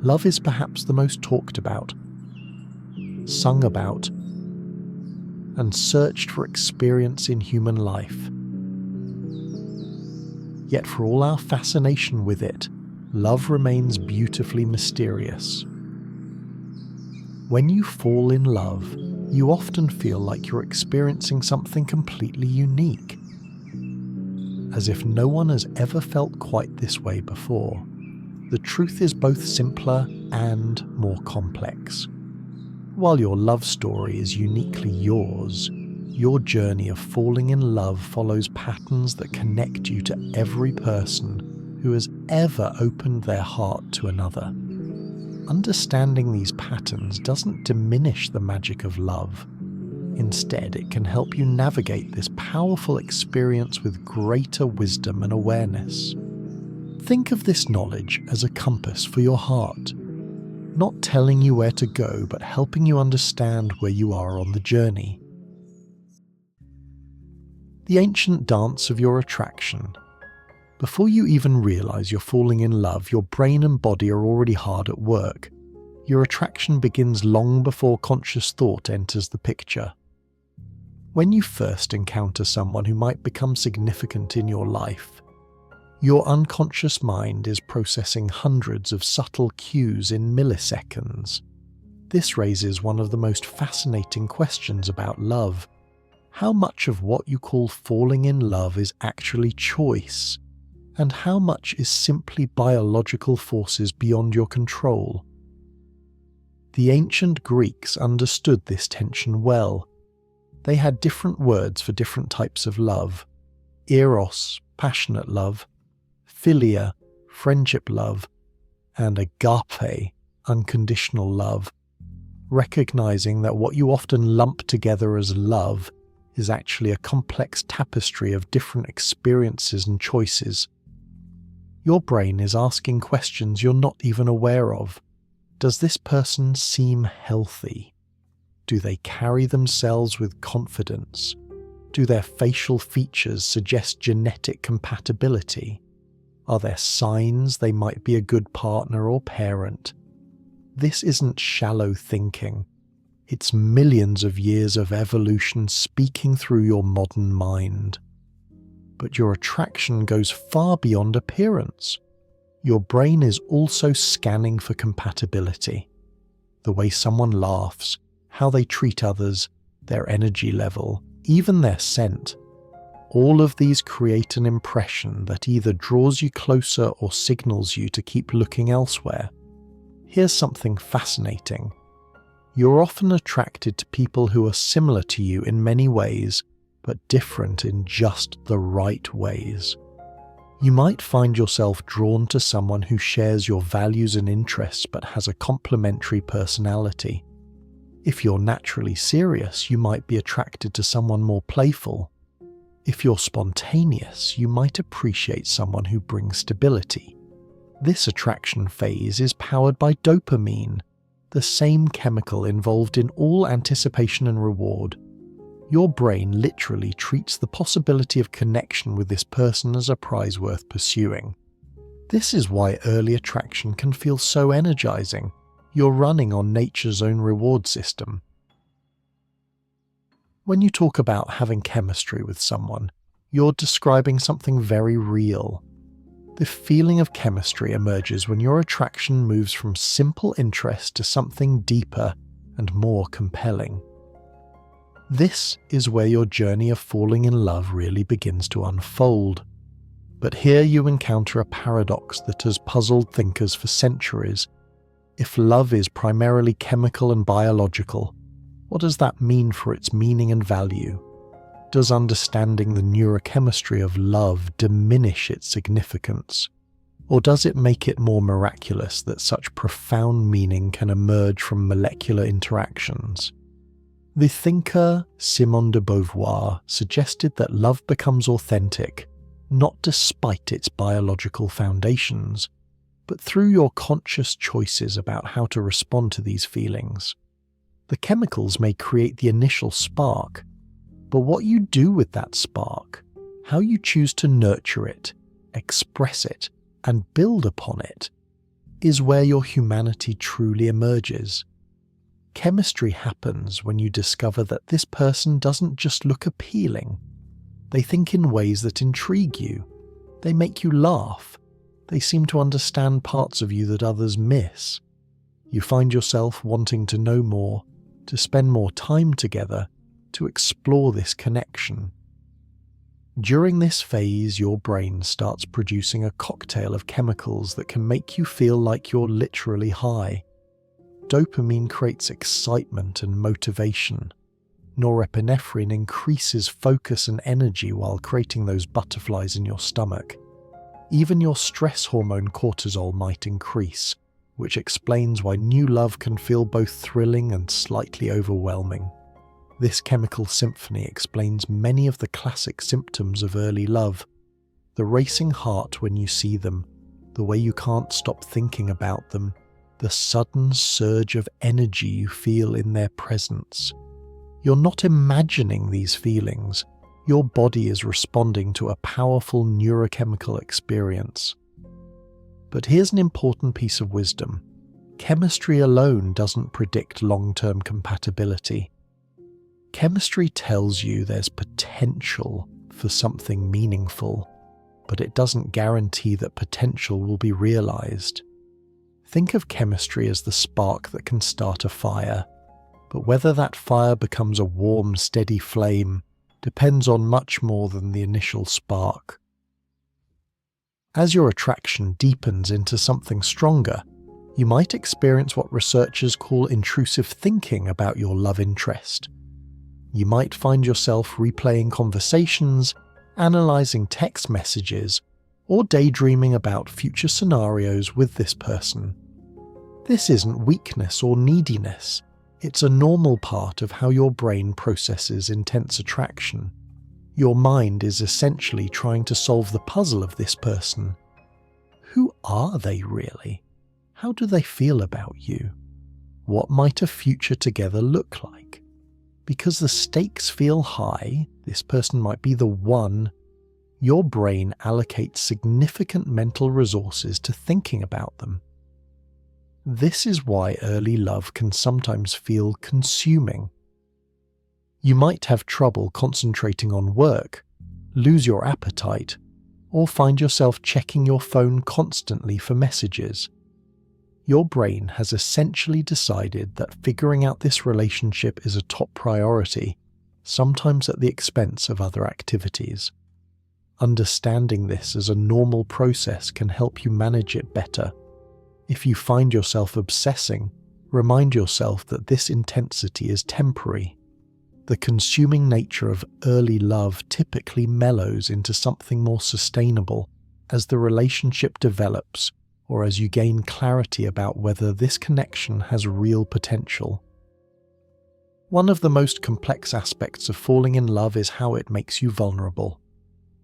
Love is perhaps the most talked about, sung about, and searched for experience in human life. Yet for all our fascination with it, love remains beautifully mysterious. When you fall in love, you often feel like you're experiencing something completely unique, as if no one has ever felt quite this way before. The truth is both simpler and more complex. While your love story is uniquely yours, your journey of falling in love follows patterns that connect you to every person who has ever opened their heart to another. Understanding these patterns doesn't diminish the magic of love. Instead, it can help you navigate this powerful experience with greater wisdom and awareness. Think of this knowledge as a compass for your heart, not telling you where to go, but helping you understand where you are on the journey. The ancient dance of your attraction. Before you even realize you're falling in love, your brain and body are already hard at work. Your attraction begins long before conscious thought enters the picture. When you first encounter someone who might become significant in your life, your unconscious mind is processing hundreds of subtle cues in milliseconds. This raises one of the most fascinating questions about love. How much of what you call falling in love is actually choice? And how much is simply biological forces beyond your control? The ancient Greeks understood this tension well. They had different words for different types of love: eros, passionate love; philia, friendship love; and agape, unconditional love, recognizing that what you often lump together as love is actually a complex tapestry of different experiences and choices. Your brain is asking questions you're not even aware of. Does this person seem healthy? Do they carry themselves with confidence? Do their facial features suggest genetic compatibility? Are there signs they might be a good partner or parent? This isn't shallow thinking. It's millions of years of evolution speaking through your modern mind. But your attraction goes far beyond appearance. Your brain is also scanning for compatibility. The way someone laughs, how they treat others, their energy level, even their scent. All of these create an impression that either draws you closer or signals you to keep looking elsewhere. Here's something fascinating. You're often attracted to people who are similar to you in many ways, but different in just the right ways. You might find yourself drawn to someone who shares your values and interests but has a complementary personality. If you're naturally serious, you might be attracted to someone more playful. If you're spontaneous, you might appreciate someone who brings stability. This attraction phase is powered by dopamine, the same chemical involved in all anticipation and reward. Your brain literally treats the possibility of connection with this person as a prize worth pursuing. This is why early attraction can feel so energizing. You're running on nature's own reward system. When you talk about having chemistry with someone, you're describing something very real. The feeling of chemistry emerges when your attraction moves from simple interest to something deeper and more compelling. This is where your journey of falling in love really begins to unfold. But here you encounter a paradox that has puzzled thinkers for centuries. If love is primarily chemical and biological, what does that mean for its meaning and value? Does understanding the neurochemistry of love diminish its significance? Or does it make it more miraculous that such profound meaning can emerge from molecular interactions? The thinker Simone de Beauvoir suggested that love becomes authentic, not despite its biological foundations, but through your conscious choices about how to respond to these feelings. The chemicals may create the initial spark, but what you do with that spark, how you choose to nurture it, express it, and build upon it, is where your humanity truly emerges. Chemistry happens when you discover that this person doesn't just look appealing. They think in ways that intrigue you. They make you laugh. They seem to understand parts of you that others miss. You find yourself wanting to know more, to spend more time together, to explore this connection. During this phase, your brain starts producing a cocktail of chemicals that can make you feel like you're literally high. Dopamine creates excitement and motivation. Norepinephrine increases focus and energy while creating those butterflies in your stomach. Even your stress hormone cortisol might increase, which explains why new love can feel both thrilling and slightly overwhelming. This chemical symphony explains many of the classic symptoms of early love. The racing heart when you see them, the way you can't stop thinking about them, the sudden surge of energy you feel in their presence. You're not imagining these feelings. Your body is responding to a powerful neurochemical experience. But here's an important piece of wisdom. Chemistry alone doesn't predict long-term compatibility. Chemistry tells you there's potential for something meaningful, but it doesn't guarantee that potential will be realized. Think of chemistry as the spark that can start a fire, but whether that fire becomes a warm, steady flame depends on much more than the initial spark. As your attraction deepens into something stronger, you might experience what researchers call intrusive thinking about your love interest. You might find yourself replaying conversations, analyzing text messages, or daydreaming about future scenarios with this person. This isn't weakness or neediness. It's a normal part of how your brain processes intense attraction. Your mind is essentially trying to solve the puzzle of this person. Who are they really? How do they feel about you? What might a future together look like? Because the stakes feel high, this person might be the one, your brain allocates significant mental resources to thinking about them. This is why early love can sometimes feel consuming. You might have trouble concentrating on work, lose your appetite, or find yourself checking your phone constantly for messages. Your brain has essentially decided that figuring out this relationship is a top priority, sometimes at the expense of other activities. Understanding this as a normal process can help you manage it better. If you find yourself obsessing, remind yourself that this intensity is temporary. The consuming nature of early love typically mellows into something more sustainable as the relationship develops or as you gain clarity about whether this connection has real potential. One of the most complex aspects of falling in love is how it makes you vulnerable.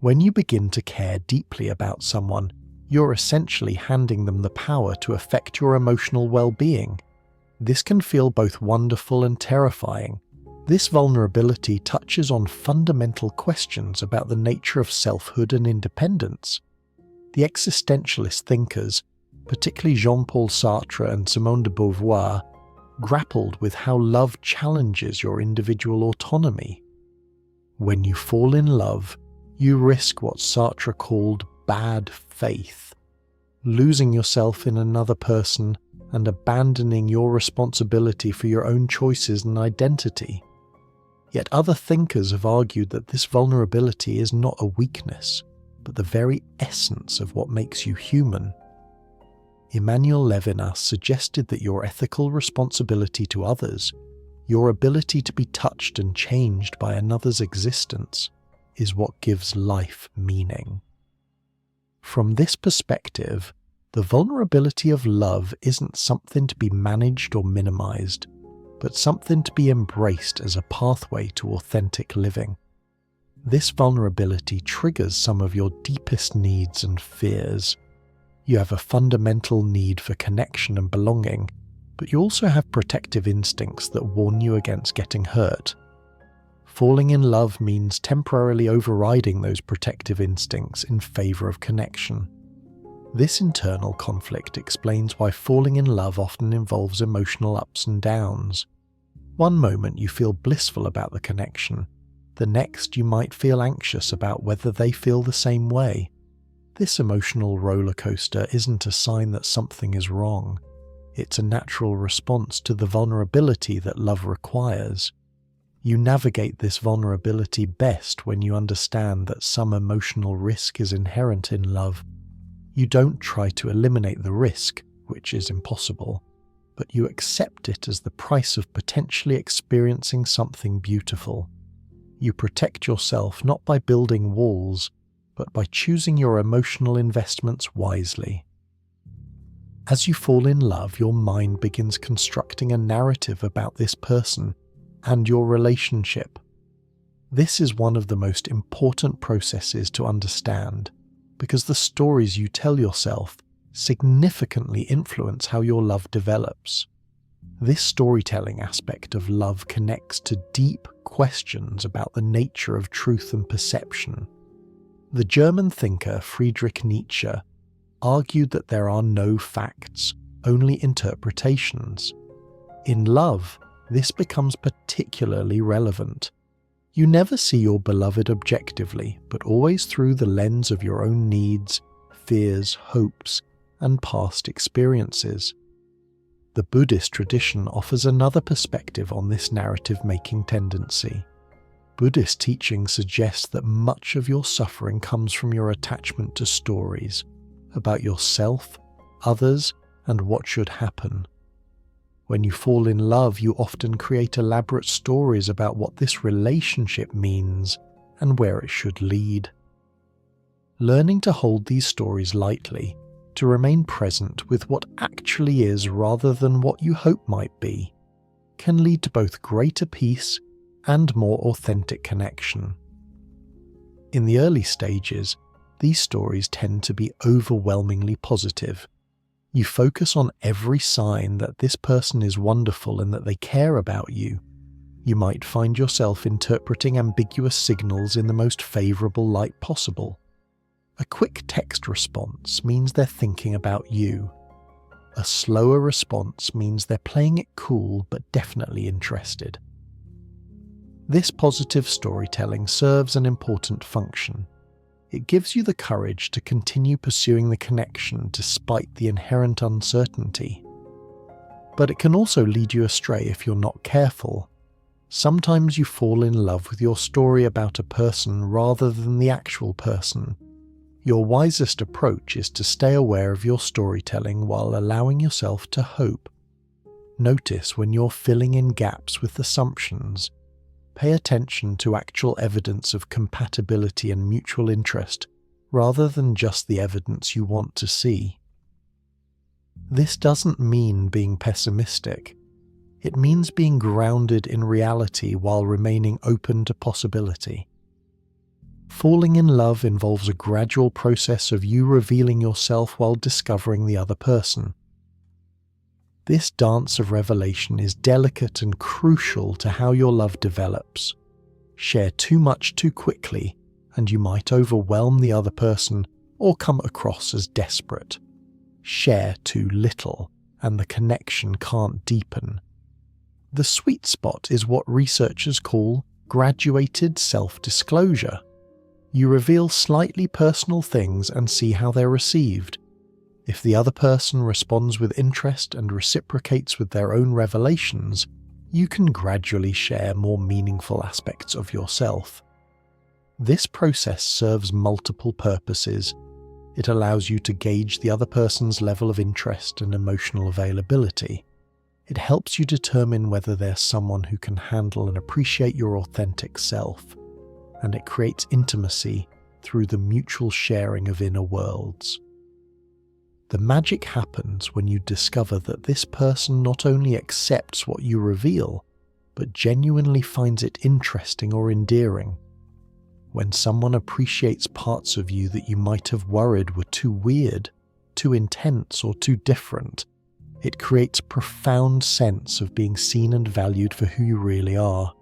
When you begin to care deeply about someone, you're essentially handing them the power to affect your emotional well-being. This can feel both wonderful and terrifying. This vulnerability touches on fundamental questions about the nature of selfhood and independence. The existentialist thinkers, particularly Jean-Paul Sartre and Simone de Beauvoir, grappled with how love challenges your individual autonomy. When you fall in love, you risk what Sartre called bad faith, losing yourself in another person and abandoning your responsibility for your own choices and identity. Yet other thinkers have argued that this vulnerability is not a weakness, but the very essence of what makes you human. Emmanuel Levinas suggested that your ethical responsibility to others, your ability to be touched and changed by another's existence, is what gives life meaning. From this perspective, the vulnerability of love isn't something to be managed or minimized, but something to be embraced as a pathway to authentic living. This vulnerability triggers some of your deepest needs and fears. You have a fundamental need for connection and belonging, but you also have protective instincts that warn you against getting hurt. Falling in love means temporarily overriding those protective instincts in favor of connection. This internal conflict explains why falling in love often involves emotional ups and downs. One moment you feel blissful about the connection, the next you might feel anxious about whether they feel the same way. This emotional roller coaster isn't a sign that something is wrong. It's a natural response to the vulnerability that love requires. You navigate this vulnerability best when you understand that some emotional risk is inherent in love. You don't try to eliminate the risk, which is impossible, but you accept it as the price of potentially experiencing something beautiful. You protect yourself not by building walls, but by choosing your emotional investments wisely. As you fall in love, your mind begins constructing a narrative about this person and your relationship. This is one of the most important processes to understand, because the stories you tell yourself significantly influence how your love develops. This storytelling aspect of love connects to deep questions about the nature of truth and perception. The German thinker Friedrich Nietzsche argued that there are no facts, only interpretations. In love, this becomes particularly relevant. You never see your beloved objectively, but always through the lens of your own needs, fears, hopes, and past experiences. The Buddhist tradition offers another perspective on this narrative-making tendency. Buddhist teaching suggests that much of your suffering comes from your attachment to stories about yourself, others, and what should happen. When you fall in love, you often create elaborate stories about what this relationship means and where it should lead. Learning to hold these stories lightly, to remain present with what actually is rather than what you hope might be, can lead to both greater peace and more authentic connection. In the early stages, these stories tend to be overwhelmingly positive. You focus on every sign that this person is wonderful and that they care about you. You might find yourself interpreting ambiguous signals in the most favourable light possible. A quick text response means they're thinking about you. A slower response means they're playing it cool but definitely interested. This positive storytelling serves an important function. It gives you the courage to continue pursuing the connection despite the inherent uncertainty. But it can also lead you astray if you're not careful. Sometimes you fall in love with your story about a person rather than the actual person. Your wisest approach is to stay aware of your storytelling while allowing yourself to hope. Notice when you're filling in gaps with assumptions. Pay attention to actual evidence of compatibility and mutual interest, rather than just the evidence you want to see. This doesn't mean being pessimistic. It means being grounded in reality while remaining open to possibility. Falling in love involves a gradual process of you revealing yourself while discovering the other person. This dance of revelation is delicate and crucial to how your love develops. Share too much too quickly, and you might overwhelm the other person or come across as desperate. Share too little, and the connection can't deepen. The sweet spot is what researchers call graduated self-disclosure. You reveal slightly personal things and see how they're received. If the other person responds with interest and reciprocates with their own revelations, you can gradually share more meaningful aspects of yourself. This process serves multiple purposes. It allows you to gauge the other person's level of interest and emotional availability. It helps you determine whether they're someone who can handle and appreciate your authentic self. And it creates intimacy through the mutual sharing of inner worlds. The magic happens when you discover that this person not only accepts what you reveal, but genuinely finds it interesting or endearing. When someone appreciates parts of you that you might have worried were too weird, too intense, or too different, it creates a profound sense of being seen and valued for who you really are.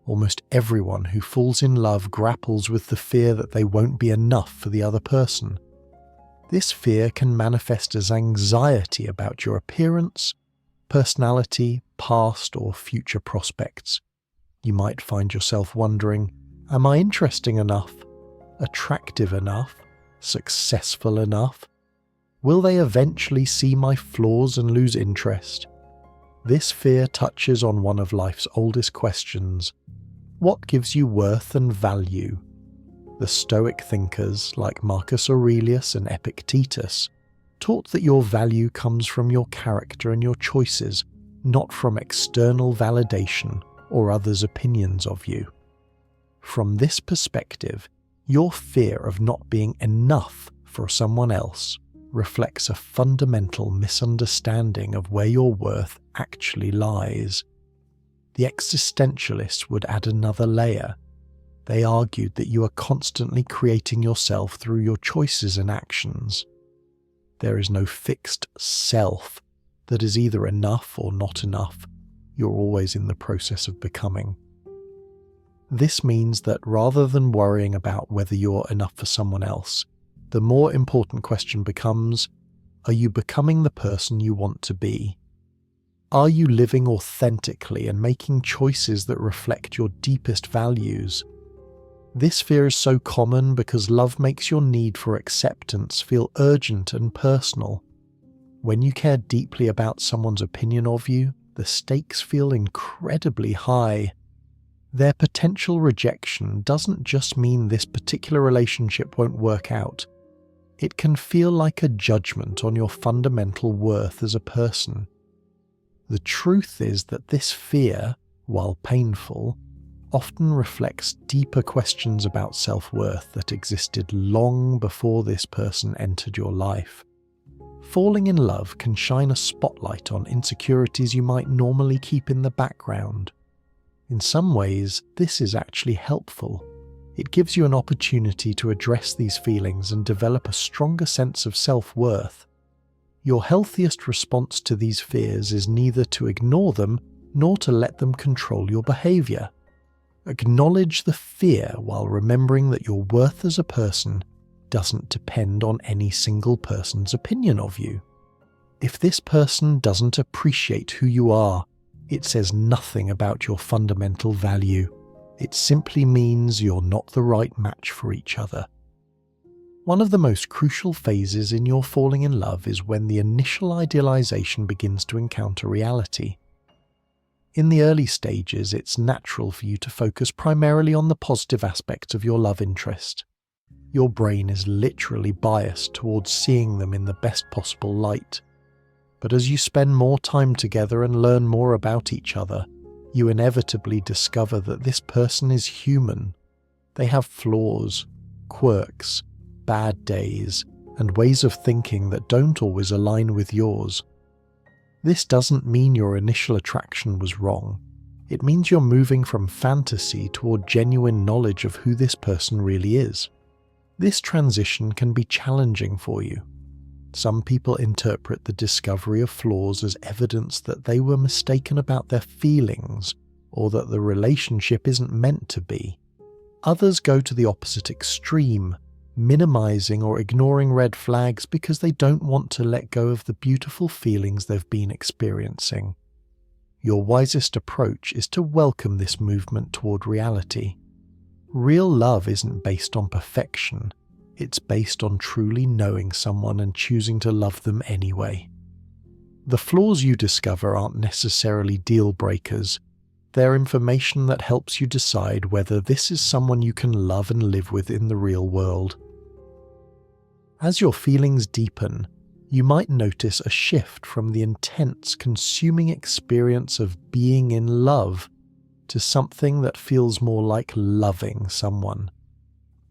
Almost everyone who falls in love grapples with the fear that they won't be enough for the other person. This fear can manifest as anxiety about your appearance, personality, past or future prospects. You might find yourself wondering, am I interesting enough, attractive enough, successful enough? Will they eventually see my flaws and lose interest? This fear touches on one of life's oldest questions. What gives you worth and value? The Stoic thinkers like Marcus Aurelius and Epictetus taught that your value comes from your character and your choices, not from external validation or others' opinions of you. From this perspective, your fear of not being enough for someone else reflects a fundamental misunderstanding of where your worth actually lies. The existentialists would add another layer. They argued that you are constantly creating yourself through your choices and actions. There is no fixed self that is either enough or not enough. You're always in the process of becoming. This means that rather than worrying about whether you're enough for someone else, the more important question becomes, are you becoming the person you want to be? Are you living authentically and making choices that reflect your deepest values? This fear is so common because love makes your need for acceptance feel urgent and personal. When you care deeply about someone's opinion of you, the stakes feel incredibly high. Their potential rejection doesn't just mean this particular relationship won't work out. It can feel like a judgment on your fundamental worth as a person. The truth is that this fear, while painful, often reflects deeper questions about self-worth that existed long before this person entered your life. Falling in love can shine a spotlight on insecurities you might normally keep in the background. In some ways, this is actually helpful. It gives you an opportunity to address these feelings and develop a stronger sense of self-worth. Your healthiest response to these fears is neither to ignore them nor to let them control your behavior. Acknowledge the fear while remembering that your worth as a person doesn't depend on any single person's opinion of you. If this person doesn't appreciate who you are, it says nothing about your fundamental value. It simply means you're not the right match for each other. One of the most crucial phases in your falling in love is when the initial idealization begins to encounter reality. In the early stages, it's natural for you to focus primarily on the positive aspects of your love interest. Your brain is literally biased towards seeing them in the best possible light. But as you spend more time together and learn more about each other, you inevitably discover that this person is human. They have flaws, quirks, bad days, and ways of thinking that don't always align with yours. This doesn't mean your initial attraction was wrong. It means you're moving from fantasy toward genuine knowledge of who this person really is. This transition can be challenging for you. Some people interpret the discovery of flaws as evidence that they were mistaken about their feelings or that the relationship isn't meant to be. Others go to the opposite extreme, minimizing or ignoring red flags because they don't want to let go of the beautiful feelings they've been experiencing. Your wisest approach is to welcome this movement toward reality. Real love isn't based on perfection. It's based on truly knowing someone and choosing to love them anyway. The flaws you discover aren't necessarily deal breakers. They're information that helps you decide whether this is someone you can love and live with in the real world. As your feelings deepen, you might notice a shift from the intense, consuming experience of being in love to something that feels more like loving someone.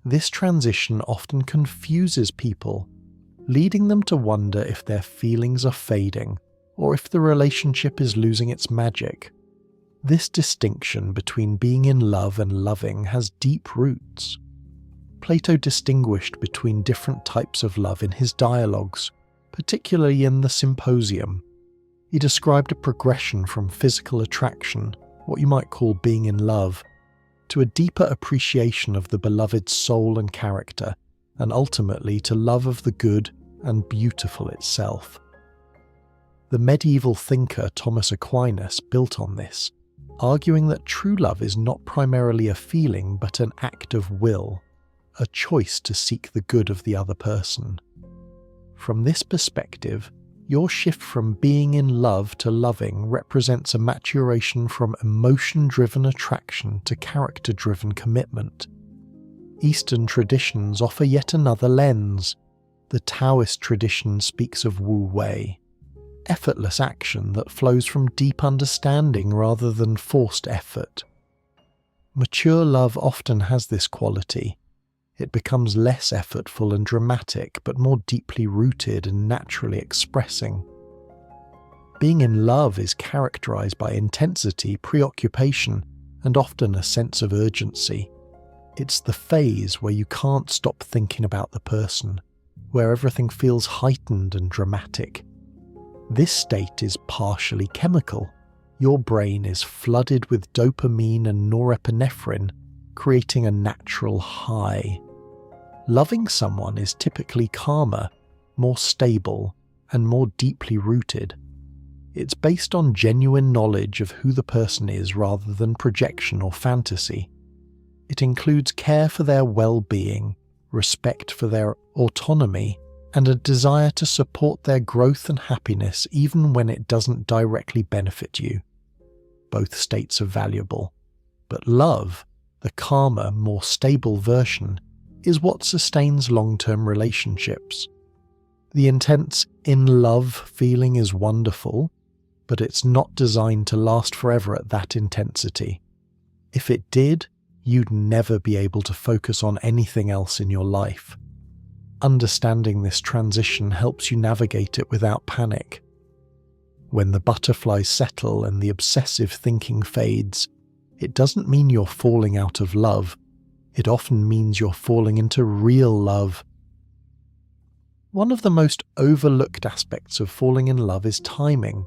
This transition often confuses people, leading them to wonder if their feelings are fading or if the relationship is losing its magic. This distinction between being in love and loving has deep roots. Plato distinguished between different types of love in his dialogues, particularly in the Symposium. He described a progression from physical attraction, what you might call being in love, to a deeper appreciation of the beloved's soul and character, and ultimately to love of the good, and beautiful itself. The medieval thinker Thomas Aquinas built on this, arguing that true love is not primarily a feeling but an act of will, a choice to seek the good of the other person. From this perspective, your shift from being in love to loving represents a maturation from emotion-driven attraction to character-driven commitment. Eastern traditions offer yet another lens. The Taoist tradition speaks of Wu Wei, effortless action that flows from deep understanding rather than forced effort. Mature love often has this quality. It becomes less effortful and dramatic, but more deeply rooted and naturally expressing. Being in love is characterized by intensity, preoccupation, and often a sense of urgency. It's the phase where you can't stop thinking about the person, where everything feels heightened and dramatic. This state is partially chemical. Your brain is flooded with dopamine and norepinephrine, creating a natural high. Loving someone is typically calmer, more stable, and more deeply rooted. It's based on genuine knowledge of who the person is rather than projection or fantasy. It includes care for their well-being, respect for their autonomy, and a desire to support their growth and happiness even when it doesn't directly benefit you. Both states are valuable, but love, the calmer, more stable version, is what sustains long-term relationships. The intense in-love feeling is wonderful, but it's not designed to last forever at that intensity. If it did, you'd never be able to focus on anything else in your life. Understanding this transition helps you navigate it without panic. When the butterflies settle and the obsessive thinking fades, it doesn't mean you're falling out of love. It often means you're falling into real love. One of the most overlooked aspects of falling in love is timing.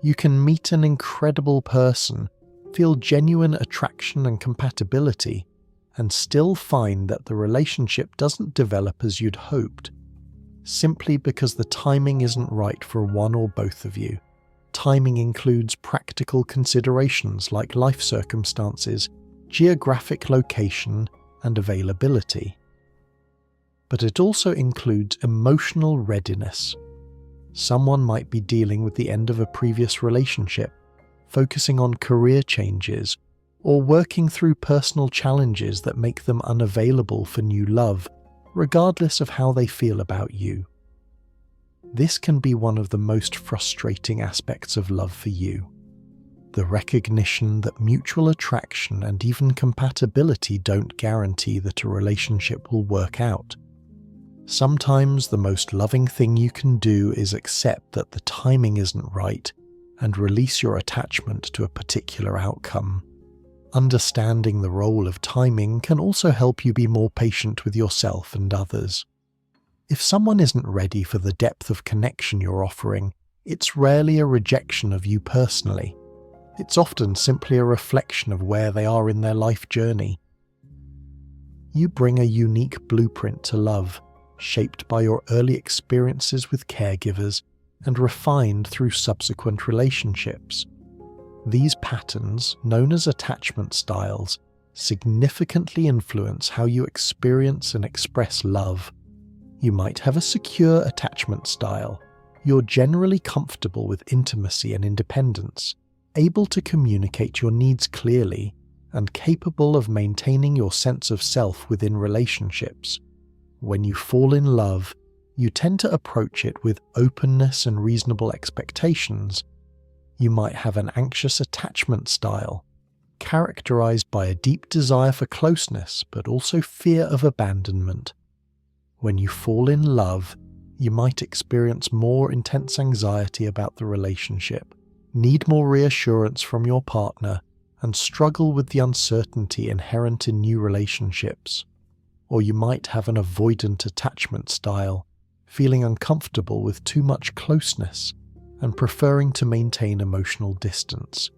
You can meet an incredible person, feel genuine attraction and compatibility, and still find that the relationship doesn't develop as you'd hoped, simply because the timing isn't right for one or both of you. Timing includes practical considerations like life circumstances, geographic location, and availability. But it also includes emotional readiness. Someone might be dealing with the end of a previous relationship, focusing on career changes, or working through personal challenges that make them unavailable for new love, regardless of how they feel about you. This can be one of the most frustrating aspects of love for you. The recognition that mutual attraction and even compatibility don't guarantee that a relationship will work out. Sometimes the most loving thing you can do is accept that the timing isn't right and release your attachment to a particular outcome. Understanding the role of timing can also help you be more patient with yourself and others. If someone isn't ready for the depth of connection you're offering, it's rarely a rejection of you personally. It's often simply a reflection of where they are in their life journey. You bring a unique blueprint to love, shaped by your early experiences with caregivers and refined through subsequent relationships. These patterns, known as attachment styles, significantly influence how you experience and express love. You might have a secure attachment style. You're generally comfortable with intimacy and independence, able to communicate your needs clearly, and capable of maintaining your sense of self within relationships. When you fall in love, you tend to approach it with openness and reasonable expectations. You might have an anxious attachment style, characterized by a deep desire for closeness but also fear of abandonment. When you fall in love, you might experience more intense anxiety about the relationship, need more reassurance from your partner, and struggle with the uncertainty inherent in new relationships. Or you might have an avoidant attachment style, feeling uncomfortable with too much closeness and preferring to maintain emotional distance.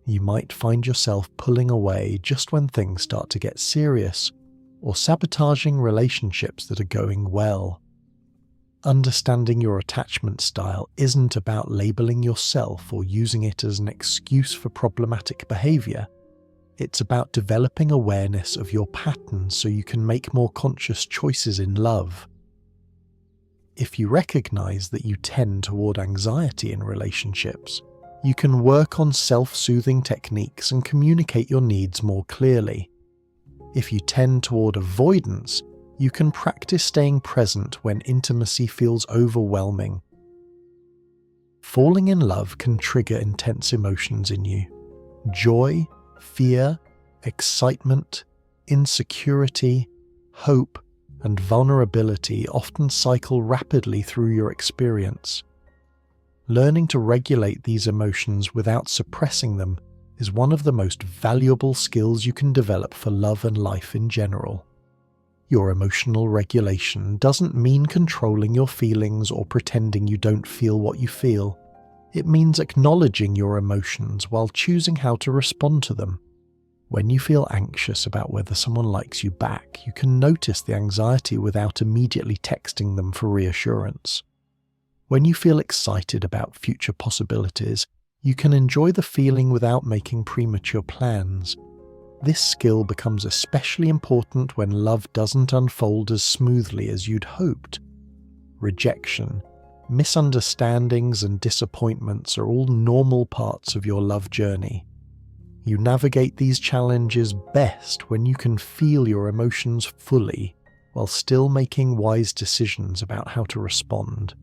You might find yourself pulling away just when things start to get serious, or sabotaging relationships that are going well. Understanding your attachment style isn't about labeling yourself or using it as an excuse for problematic behavior. It's about developing awareness of your patterns so you can make more conscious choices in love. If you recognize that you tend toward anxiety in relationships, you can work on self-soothing techniques and communicate your needs more clearly. If you tend toward avoidance, you can practice staying present when intimacy feels overwhelming. Falling in love can trigger intense emotions in you. Joy, fear, excitement, insecurity, hope, and vulnerability often cycle rapidly through your experience. Learning to regulate these emotions without suppressing them is one of the most valuable skills you can develop for love and life in general. Your emotional regulation doesn't mean controlling your feelings or pretending you don't feel what you feel. It means acknowledging your emotions while choosing how to respond to them. When you feel anxious about whether someone likes you back, you can notice the anxiety without immediately texting them for reassurance. When you feel excited about future possibilities, you can enjoy the feeling without making premature plans. This skill becomes especially important when love doesn't unfold as smoothly as you'd hoped. Rejection, misunderstandings, and disappointments are all normal parts of your love journey. You navigate these challenges best when you can feel your emotions fully while still making wise decisions about how to respond.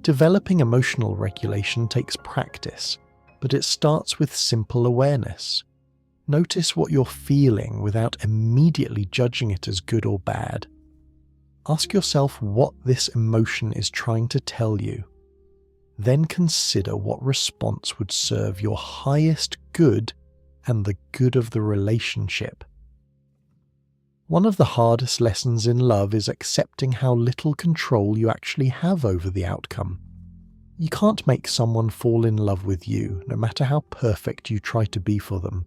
Developing emotional regulation takes practice, but it starts with simple awareness. Notice what you're feeling without immediately judging it as good or bad. Ask yourself what this emotion is trying to tell you. Then consider what response would serve your highest good and the good of the relationship. One of the hardest lessons in love is accepting how little control you actually have over the outcome. You can't make someone fall in love with you, no matter how perfect you try to be for them.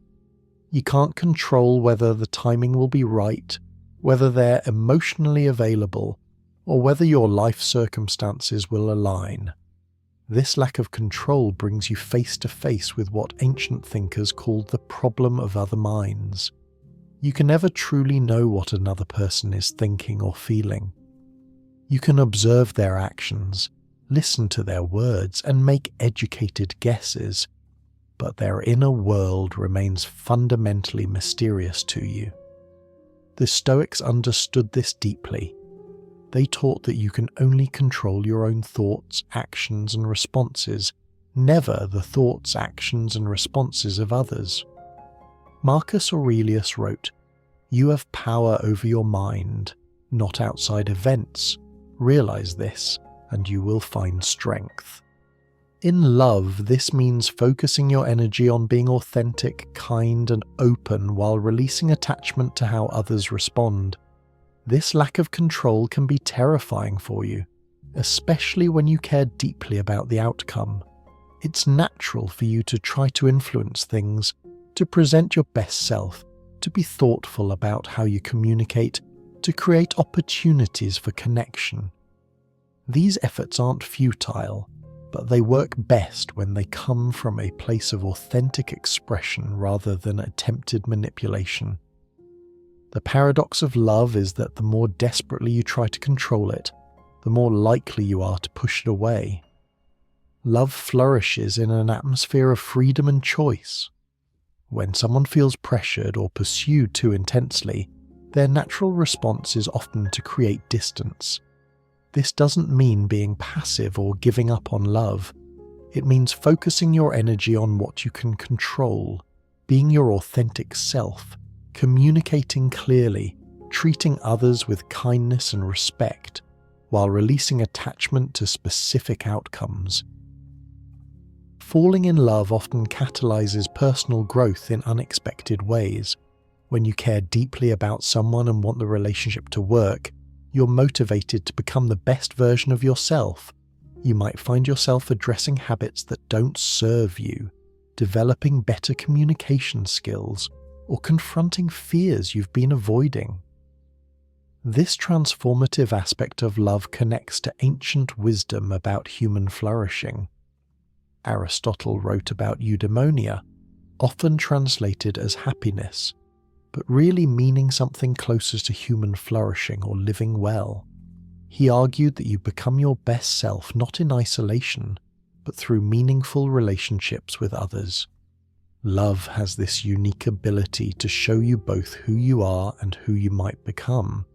You can't control whether the timing will be right, whether they're emotionally available, or whether your life circumstances will align. This lack of control brings you face to face with what ancient thinkers called the problem of other minds. You can never truly know what another person is thinking or feeling. You can observe their actions, listen to their words, and make educated guesses, but their inner world remains fundamentally mysterious to you. The Stoics understood this deeply. They taught that you can only control your own thoughts, actions, and responses, never the thoughts, actions, and responses of others. Marcus Aurelius wrote, "You have power over your mind, not outside events. Realize this, and you will find strength." In love, this means focusing your energy on being authentic, kind, and open while releasing attachment to how others respond. This lack of control can be terrifying for you, especially when you care deeply about the outcome. It's natural for you to try to influence things, to present your best self, to be thoughtful about how you communicate, to create opportunities for connection. These efforts aren't futile, but they work best when they come from a place of authentic expression rather than attempted manipulation. The paradox of love is that the more desperately you try to control it, the more likely you are to push it away. Love flourishes in an atmosphere of freedom and choice. When someone feels pressured or pursued too intensely, their natural response is often to create distance. This doesn't mean being passive or giving up on love. It means focusing your energy on what you can control, being your authentic self, communicating clearly, treating others with kindness and respect, while releasing attachment to specific outcomes. Falling in love often catalyzes personal growth in unexpected ways. When you care deeply about someone and want the relationship to work, you're motivated to become the best version of yourself. You might find yourself addressing habits that don't serve you, developing better communication skills, or confronting fears you've been avoiding. This transformative aspect of love connects to ancient wisdom about human flourishing. Aristotle wrote about eudaimonia, often translated as happiness, but really meaning something closer to human flourishing or living well. He argued that you become your best self not in isolation, but through meaningful relationships with others. Love has this unique ability to show you both who you are and who you might become.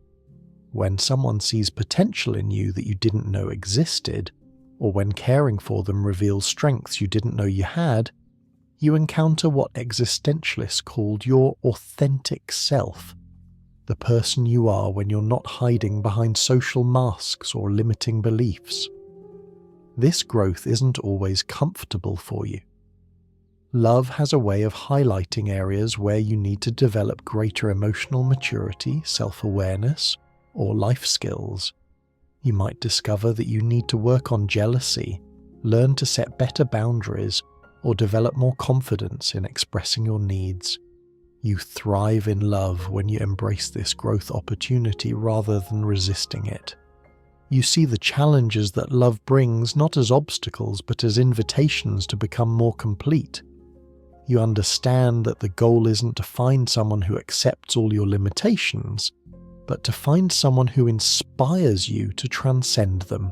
When someone sees potential in you that you didn't know existed, or when caring for them reveals strengths you didn't know you had, you encounter what existentialists called your authentic self, the person you are when you're not hiding behind social masks or limiting beliefs. This growth isn't always comfortable for you. Love has a way of highlighting areas where you need to develop greater emotional maturity, self-awareness, or life skills. You might discover that you need to work on jealousy, learn to set better boundaries, or develop more confidence in expressing your needs. You thrive in love when you embrace this growth opportunity rather than resisting it. You see the challenges that love brings not as obstacles but as invitations to become more complete. You understand that the goal isn't to find someone who accepts all your limitations, but to find someone who inspires you to transcend them.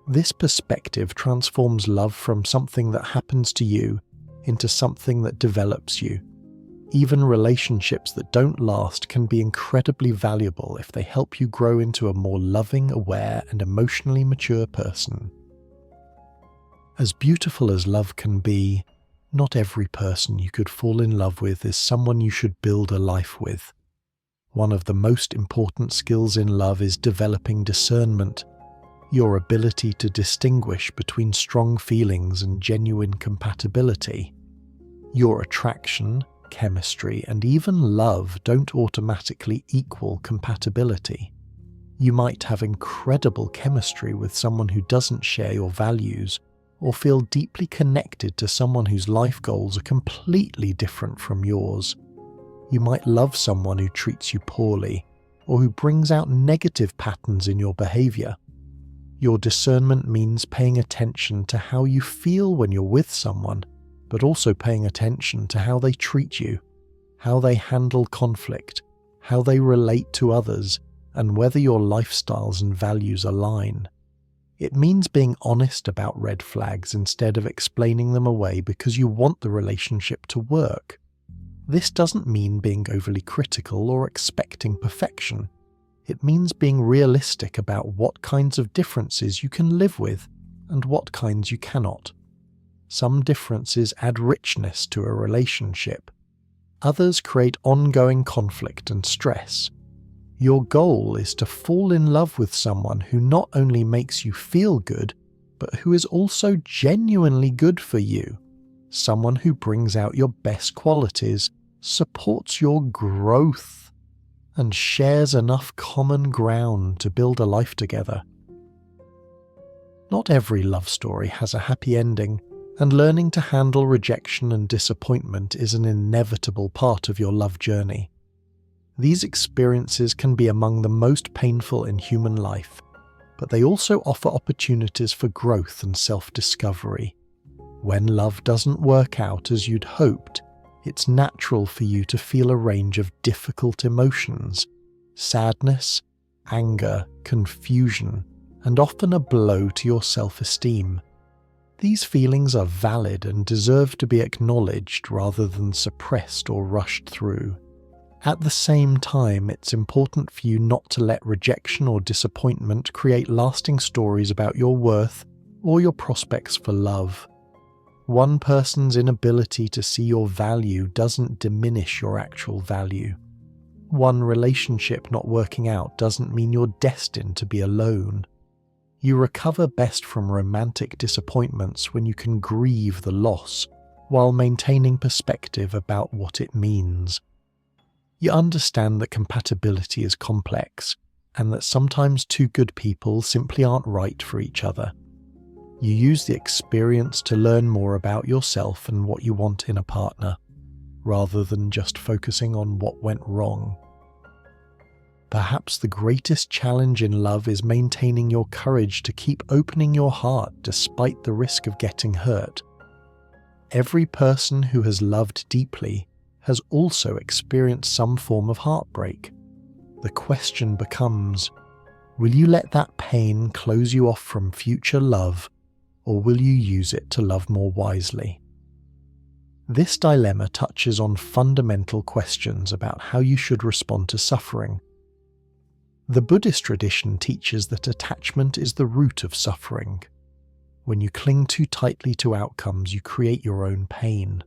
This perspective transforms love from something that happens to you into something that develops you. Even relationships that don't last can be incredibly valuable if they help you grow into a more loving, aware, and emotionally mature person. As beautiful as love can be, not every person you could fall in love with is someone you should build a life with. One of the most important skills in love is developing discernment, your ability to distinguish between strong feelings and genuine compatibility. Your attraction, chemistry, and even love don't automatically equal compatibility. You might have incredible chemistry with someone who doesn't share your values, or feel deeply connected to someone whose life goals are completely different from yours. You might love someone who treats you poorly, or who brings out negative patterns in your behavior. Your discernment means paying attention to how you feel when you're with someone, but also paying attention to how they treat you, how they handle conflict, how they relate to others, and whether your lifestyles and values align. It means being honest about red flags instead of explaining them away because you want the relationship to work. This doesn't mean being overly critical or expecting perfection. It means being realistic about what kinds of differences you can live with and what kinds you cannot. Some differences add richness to a relationship. Others create ongoing conflict and stress. Your goal is to fall in love with someone who not only makes you feel good, but who is also genuinely good for you. Someone who brings out your best qualities, supports your growth, and shares enough common ground to build a life together. Not every love story has a happy ending, and learning to handle rejection and disappointment is an inevitable part of your love journey. These experiences can be among the most painful in human life, but they also offer opportunities for growth and self-discovery. When love doesn't work out as you'd hoped, it's natural for you to feel a range of difficult emotions: sadness, anger, confusion, and often a blow to your self-esteem. These feelings are valid and deserve to be acknowledged rather than suppressed or rushed through. At the same time, it's important for you not to let rejection or disappointment create lasting stories about your worth or your prospects for love. One person's inability to see your value doesn't diminish your actual value. One relationship not working out doesn't mean you're destined to be alone. You recover best from romantic disappointments when you can grieve the loss while maintaining perspective about what it means. You understand that compatibility is complex and that sometimes two good people simply aren't right for each other. You use the experience to learn more about yourself and what you want in a partner, rather than just focusing on what went wrong. Perhaps the greatest challenge in love is maintaining your courage to keep opening your heart despite the risk of getting hurt. Every person who has loved deeply has also experienced some form of heartbreak. The question becomes, will you let that pain close you off from future love, or will you use it to love more wisely? This dilemma touches on fundamental questions about how you should respond to suffering. The Buddhist tradition teaches that attachment is the root of suffering. When you cling too tightly to outcomes, you create your own pain.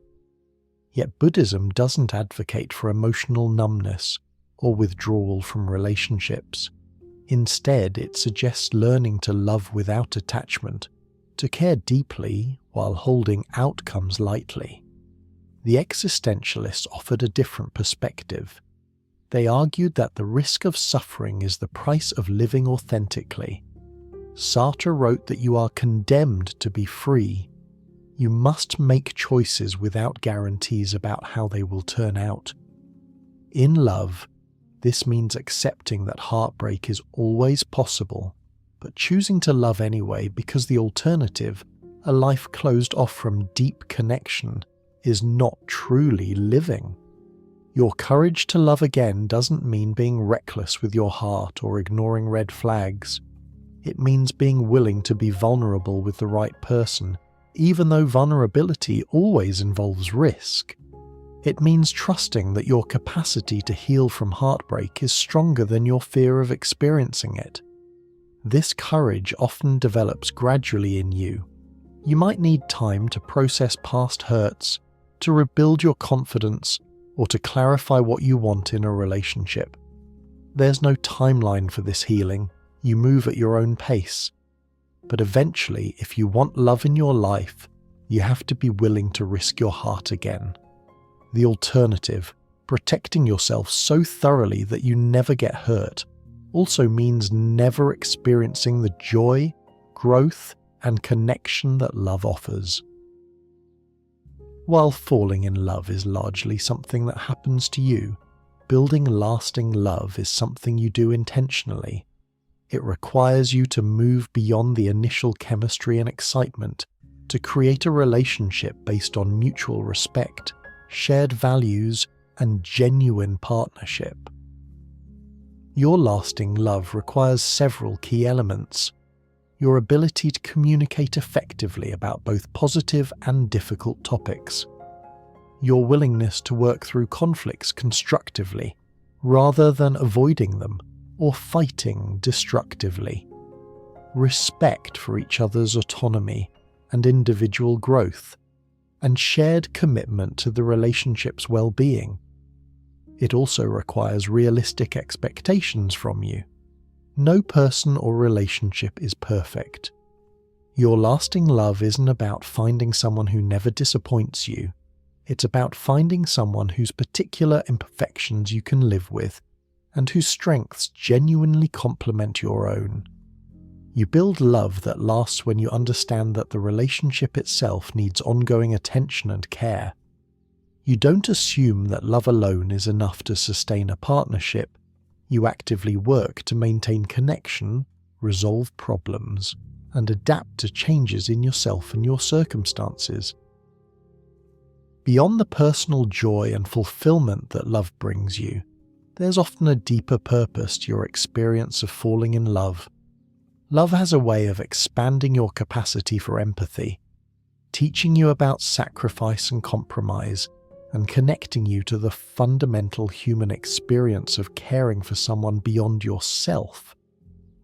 Yet Buddhism doesn't advocate for emotional numbness or withdrawal from relationships. Instead, it suggests learning to love without attachment, to care deeply while holding outcomes lightly. The existentialists offered a different perspective. They argued that the risk of suffering is the price of living authentically. Sartre wrote that you are condemned to be free. You must make choices without guarantees about how they will turn out. In love, this means accepting that heartbreak is always possible, but choosing to love anyway because the alternative, a life closed off from deep connection, is not truly living. Your courage to love again doesn't mean being reckless with your heart or ignoring red flags. It means being willing to be vulnerable with the right person, even though vulnerability always involves risk. It means trusting that your capacity to heal from heartbreak is stronger than your fear of experiencing it. This courage often develops gradually in you. You might need time to process past hurts, to rebuild your confidence, or to clarify what you want in a relationship. There's no timeline for this healing. You move at your own pace. But eventually, if you want love in your life, you have to be willing to risk your heart again. The alternative, protecting yourself so thoroughly that you never get hurt, also means never experiencing the joy, growth, and connection that love offers. While falling in love is largely something that happens to you, building lasting love is something you do intentionally. It requires you to move beyond the initial chemistry and excitement, to create a relationship based on mutual respect, shared values, and genuine partnership. Your lasting love requires several key elements. Your ability to communicate effectively about both positive and difficult topics. Your willingness to work through conflicts constructively, rather than avoiding them or fighting destructively. Respect for each other's autonomy and individual growth, and shared commitment to the relationship's well-being. It also requires realistic expectations from you. No person or relationship is perfect. Your lasting love isn't about finding someone who never disappoints you. It's about finding someone whose particular imperfections you can live with, and whose strengths genuinely complement your own. You build love that lasts when you understand that the relationship itself needs ongoing attention and care. You don't assume that love alone is enough to sustain a partnership. You actively work to maintain connection, resolve problems, and adapt to changes in yourself and your circumstances. Beyond the personal joy and fulfillment that love brings you, there's often a deeper purpose to your experience of falling in love. Love has a way of expanding your capacity for empathy, teaching you about sacrifice and compromise, and connecting you to the fundamental human experience of caring for someone beyond yourself.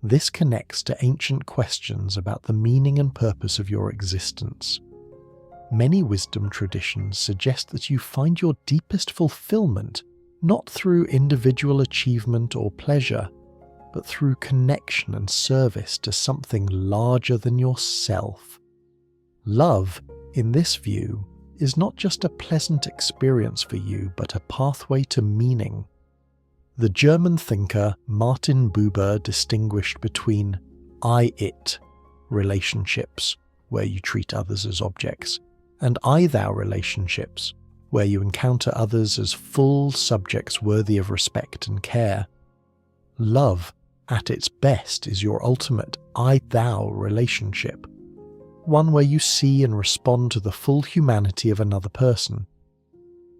This connects to ancient questions about the meaning and purpose of your existence. Many wisdom traditions suggest that you find your deepest fulfillment not through individual achievement or pleasure, but through connection and service to something larger than yourself. Love, in this view, is not just a pleasant experience for you, but a pathway to meaning. The German thinker Martin Buber distinguished between I-it relationships, where you treat others as objects, and I-thou relationships, where you encounter others as full subjects worthy of respect and care. Love, at its best, is your ultimate I-thou relationship, one where you see and respond to the full humanity of another person.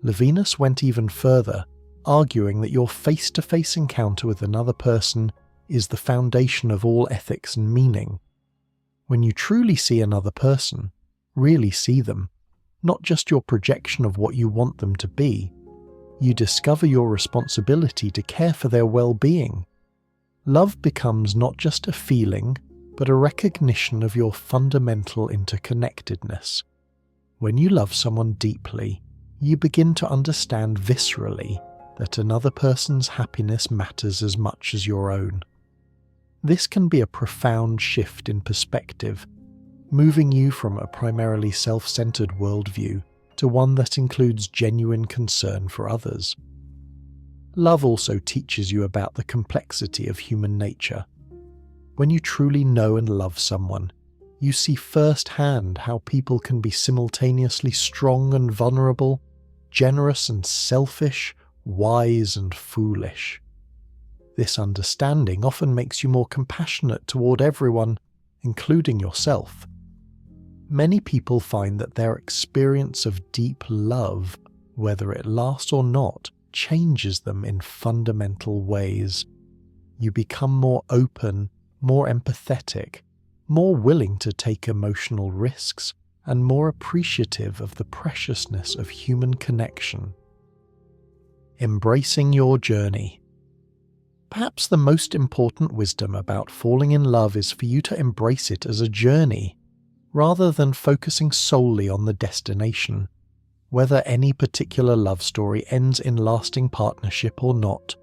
Levinas went even further, arguing that your face-to-face encounter with another person is the foundation of all ethics and meaning. When you truly see another person, really see them, not just your projection of what you want them to be, you discover your responsibility to care for their well-being. Love becomes not just a feeling, but a recognition of your fundamental interconnectedness. When you love someone deeply, you begin to understand viscerally that another person's happiness matters as much as your own. This can be a profound shift in perspective, moving you from a primarily self-centered worldview to one that includes genuine concern for others. Love also teaches you about the complexity of human nature. When you truly know and love someone, you see firsthand how people can be simultaneously strong and vulnerable, generous and selfish, wise and foolish. This understanding often makes you more compassionate toward everyone, including yourself. Many people find that their experience of deep love, whether it lasts or not, changes them in fundamental ways. You become more open, more empathetic, more willing to take emotional risks, and more appreciative of the preciousness of human connection. Embracing your journey. Perhaps the most important wisdom about falling in love is for you to embrace it as a journey, rather than focusing solely on the destination. Whether any particular love story ends in lasting partnership or not,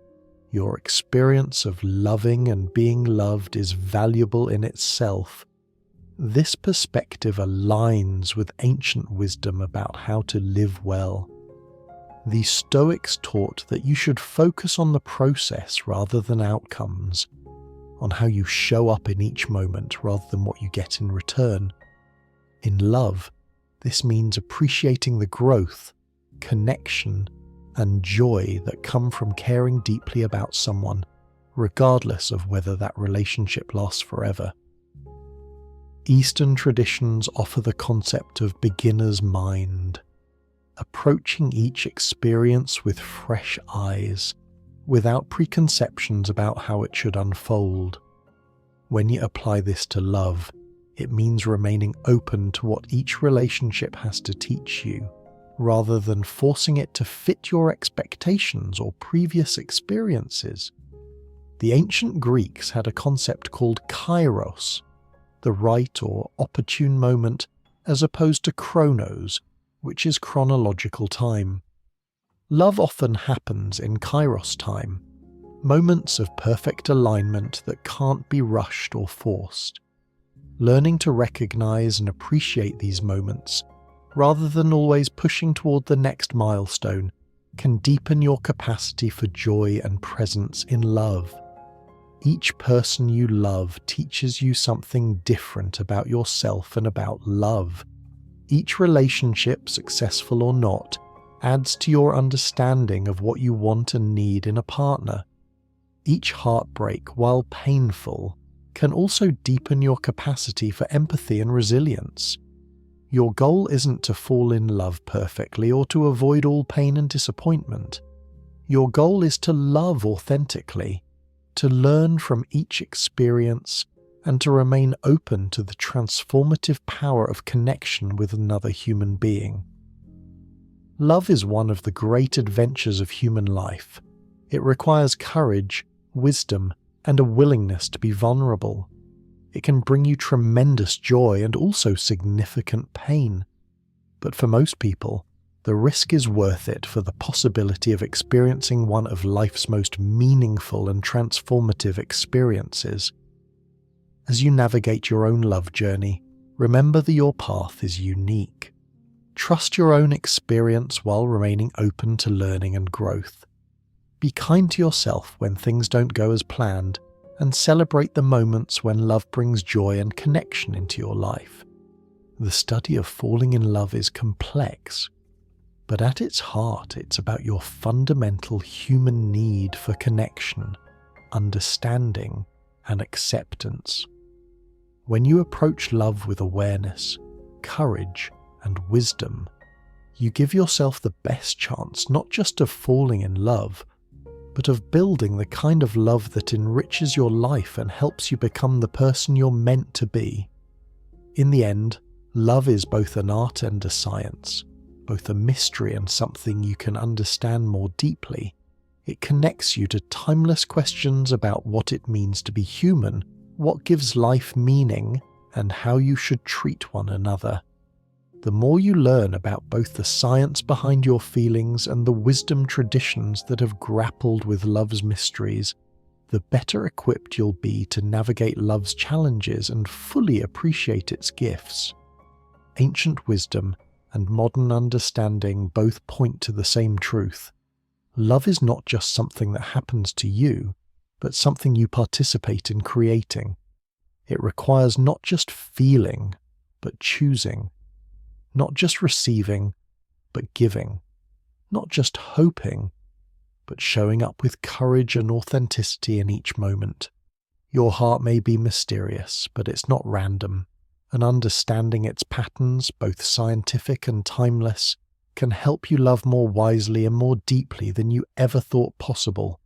your experience of loving and being loved is valuable in itself. This perspective aligns with ancient wisdom about how to live well. The Stoics taught that you should focus on the process rather than outcomes, on how you show up in each moment rather than what you get in return. In love, this means appreciating the growth, connection, and joy that come from caring deeply about someone, regardless of whether that relationship lasts forever. Eastern traditions offer the concept of beginner's mind, approaching each experience with fresh eyes, without preconceptions about how it should unfold. When you apply this to love, it means remaining open to what each relationship has to teach you, rather than forcing it to fit your expectations or previous experiences. The ancient Greeks had a concept called kairos, the right or opportune moment, as opposed to chronos, which is chronological time. Love often happens in kairos time, moments of perfect alignment that can't be rushed or forced. Learning to recognize and appreciate these moments, rather than always pushing toward the next milestone, can deepen your capacity for joy and presence in love. Each person you love teaches you something different about yourself and about love. Each relationship, successful or not, adds to your understanding of what you want and need in a partner. Each heartbreak, while painful, can also deepen your capacity for empathy and resilience. Your goal isn't to fall in love perfectly or to avoid all pain and disappointment. Your goal is to love authentically, to learn from each experience, and to remain open to the transformative power of connection with another human being. Love is one of the great adventures of human life. It requires courage, wisdom, and a willingness to be vulnerable. It can bring you tremendous joy and also significant pain. But for most people, the risk is worth it for the possibility of experiencing one of life's most meaningful and transformative experiences. As you navigate your own love journey, remember that your path is unique. Trust your own experience while remaining open to learning and growth. Be kind to yourself when things don't go as planned, and celebrate the moments when love brings joy and connection into your life. The study of falling in love is complex, but at its heart it's about your fundamental human need for connection, understanding, and acceptance. When you approach love with awareness, courage, and wisdom, you give yourself the best chance not just of falling in love, but of building the kind of love that enriches your life and helps you become the person you're meant to be. In the end, love is both an art and a science, both a mystery and something you can understand more deeply. It connects you to timeless questions about what it means to be human, what gives life meaning, and how you should treat one another. The more you learn about both the science behind your feelings and the wisdom traditions that have grappled with love's mysteries, the better equipped you'll be to navigate love's challenges and fully appreciate its gifts. Ancient wisdom and modern understanding both point to the same truth. Love is not just something that happens to you, but something you participate in creating. It requires not just feeling, but choosing. Not just receiving, but giving. Not just hoping, but showing up with courage and authenticity in each moment. Your heart may be mysterious, but it's not random, and understanding its patterns, both scientific and timeless, can help you love more wisely and more deeply than you ever thought possible.